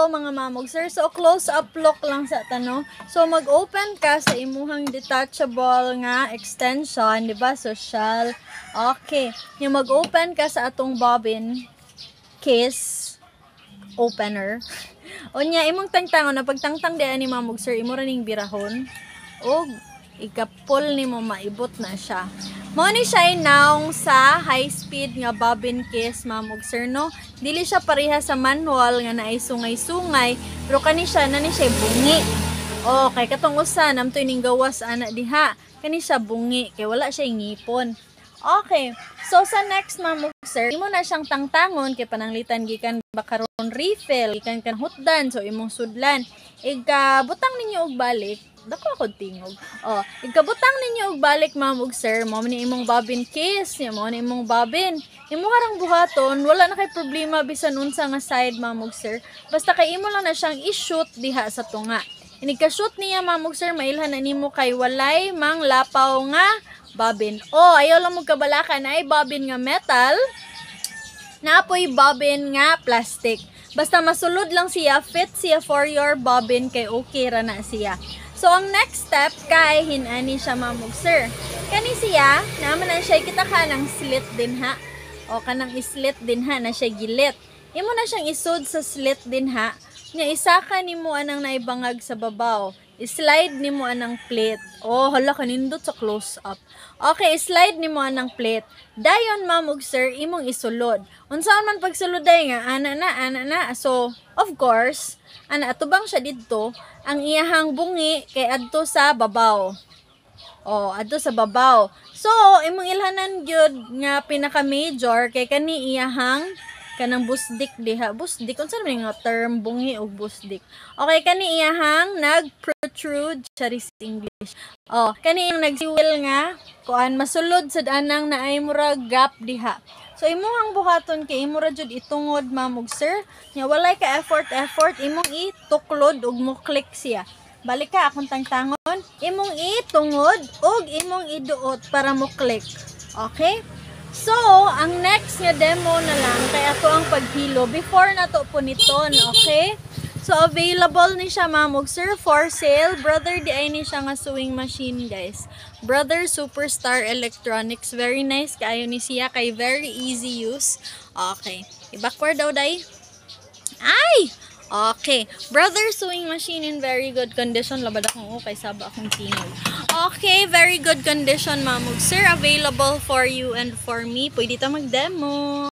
to mga mamog sir. So close up look lang sa tanong. So mag-open ka sa imuhang detachable nga extension, di ba? Social. Okay. Yung mag-open ka sa atong bobbin case opener. Unya imong tangtangon na pagtangtang di ani mamog sir, imo ra ning birahon. O ikapol nimo maibot na siya. Mo ni siya now sa high speed nga bobbin case mamog sir no. Dili siya pareha sa manual nga naay sungay-sungay, pero kani siya na ni siya bungi. Oh, kay katong usa namtoy ning gawas ana diha. Kani siya bungi kay wala siya ngipon. Okay. So sa next mamog sir, imo na siyang tangtangon kay pananglitan gikan bakaron refill, gikan kan hutdan so imong sudlan. Butang ninyo og balik. Dako ako tingog. Oh, igkabutang ninyo og balik mamog sir, mo ni imong bobbin case, mo ni imong bobbin. Imo harang buhaton, wala na kay problema bisan unsa nga side mamog sir. Basta kay imo lang na siyang i-shoot diha sa tunga. Inika-shoot niya mamog sir, mailhan na nimo kay walay mang lapaw nga bobbin. Oh, ayaw lang mo kabalakan ay bobbin nga metal. Naapoy bobbin nga plastic. Basta masulod lang siya, fit siya for your bobbin kay okay ra na siya. So, ang next step, kay hinani siya mamog sir. Kani siya, naman na siya, kita ka ng slit din ha. O, kanang slit din ha, na siya gilit. Imo na siyang isod sa slit din ha. Nga isa ka ni mo anang naibangag sa babaw. Slide ni mo anang plate. Oh, hala, kanindot sa close up. Okay, slide ni mo anang plate. Dayon mamog sir, imong isulod. Unsaon man pagsuloday nga, ana na. So, of course, atubang siya dito, ang iyahang bungi kay adto sa babaw. Oh, adto sa babaw. So, imong ilhanan gyud nga pinaka major kay kani iyahang kanang busdik diha. Busdik unsa man nga term bungi og busdik. Okay, kani iyahang nag-protrude charis English. Oh, kani iyang nagsiwil nga kuan masulod sad anang naay mura gap diha. So imong buhaton kay imo ra jud itungod mamog sir. Nya walay ka effort imong ituklod ug mo click siya. Balik ka akong tangtangon, imong itungod ug imong iduot para mo click. Okay? So, ang next nga demo na lang kay ato ang paghilo before na to puniton, okay? So, available ni siya mamog sir for sale. Brother di ay ni siya nga sewing machine guys. Brother Superstar Electronics. Very nice kaayo ni siya kay very easy use. Okay. I-backward daw day. Ay! Okay. Brother sewing machine in very good condition. Labad akong okay. Saba akong tingog. Okay. Very good condition mamog sir. Available for you and for me. Pwede ta mag-demo.